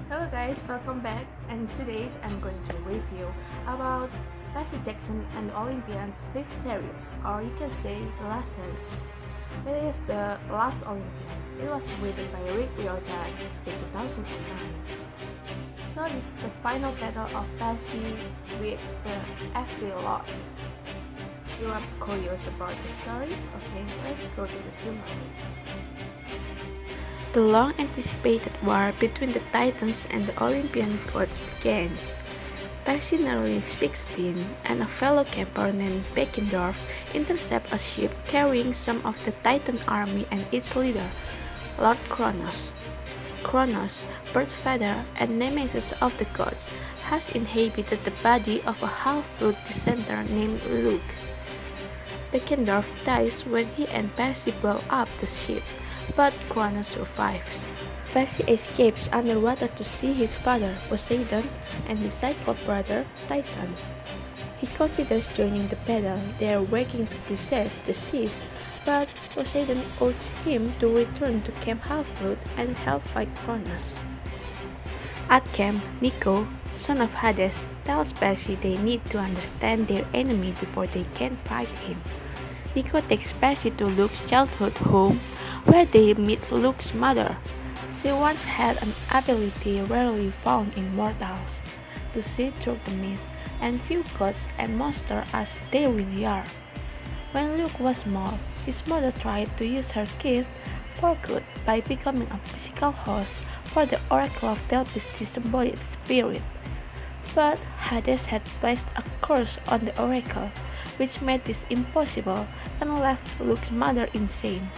Hello guys, welcome back, and today I'm going to review about Percy Jackson and the Olympians' fifth series, or you can say the last series. It is the Last Olympian. It was written by Rick Riordan in 2009. So this is the final battle of Percy with the Every Lord. You are curious about the story? Okay, let's go to the summary. The long-anticipated war between the Titans and the Olympian gods begins. Percy, nearly 16, and a fellow camper named Beckendorf intercept a ship carrying some of the Titan army and its leader, Lord Kronos. Kronos, bird's feather and nemesis of the gods, has inhabited the body of a half-blood dissenter named Luke. Beckendorf dies when he and Percy blow up the ship, but Kronos survives. Percy escapes underwater to see his father, Poseidon, and his Cyclops brother, Tyson. He considers joining the battle. They are working to preserve the seas, but Poseidon urges him to return to Camp Half-Blood and help fight Kronos. At camp, Nico, son of Hades, tells Percy they need to understand their enemy before they can fight him. Nico takes Percy to Luke's childhood home, where they meet Luke's mother. She once had an ability rarely found in mortals, to see through the mist and view gods and monsters as they really are. When Luke was small, his mother tried to use her gift for good by becoming a physical host for the Oracle of Delphi's disembodied spirit. But Hades had placed a curse on the Oracle, which made this impossible and left Luke's mother insane.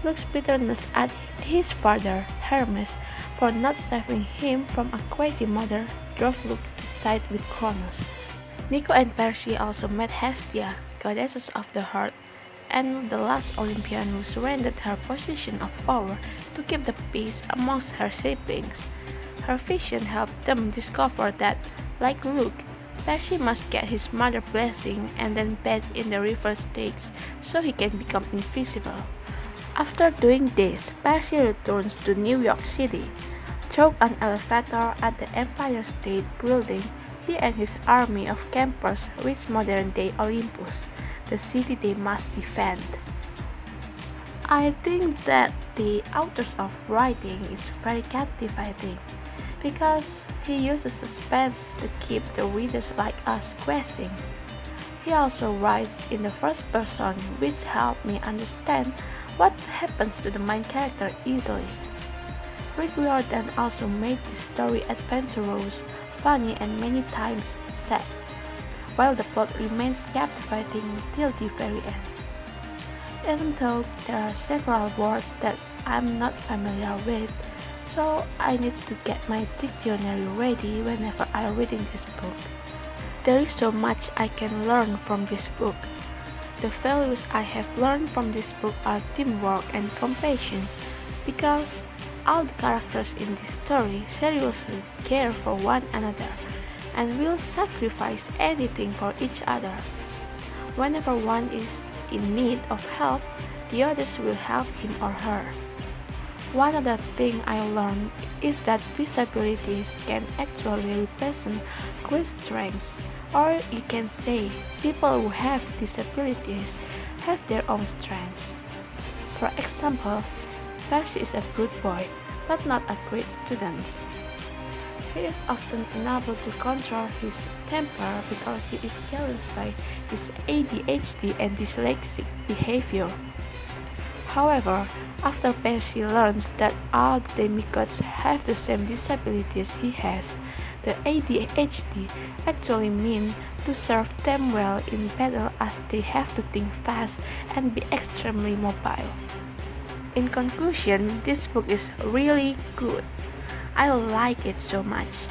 Luke's bitterness at his father, Hermes, for not saving him from a crazy mother drove Luke to side with Kronos. Nico and Percy also met Hestia, goddess of the heart, and the last Olympian who surrendered her position of power to keep the peace amongst her siblings. Her vision helped them discover that, like Luke, Percy must get his mother's blessing and then bathe in the river Styx so he can become invisible. After doing this, Percy returns to New York City. Through an elevator at the Empire State Building, he and his army of campers reach modern-day Olympus, the city they must defend. I think that the author's of writing is very captivating, because he uses suspense to keep the readers like us guessing. He also writes in the first person, which helped me understand what happens to the main character easily. Rick Riordan also made this story adventurous, funny, and many times sad, while the plot remains captivating till the very end. Even though there are several words that I'm not familiar with, so I need to get my dictionary ready whenever I'm reading this book. There is so much I can learn from this book. The values I have learned from this book are teamwork and compassion, because all the characters in this story seriously care for one another and will sacrifice anything for each other. Whenever one is in need of help, the others will help him or her. One other thing I learned is that disabilities can actually represent great strengths, or you can say people who have disabilities have their own strengths. For example, Percy is a good boy, but not a great student. He is often unable to control his temper because he is challenged by his ADHD and dyslexic behavior. However, after Percy learns that all the demigods have the same disabilities he has, the ADHD actually means to serve them well in battle, as they have to think fast and be extremely mobile. In conclusion, this book is really good. I like it so much.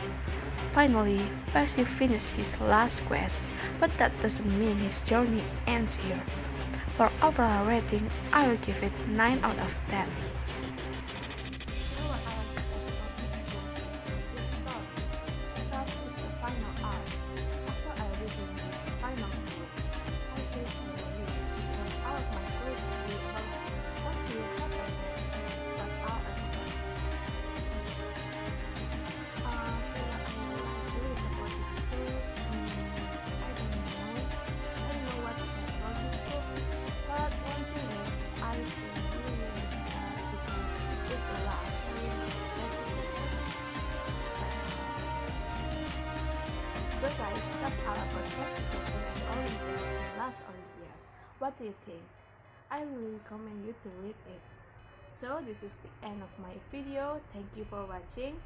Finally, Percy finished his last quest, but that doesn't mean his journey ends here. For overall rating, I will give it 9 out of 10. So guys, that's all about Percy Jackson and the Olympians in Last Olympian. What do you think? I really recommend you to read it. So this is the end of my video. Thank you for watching.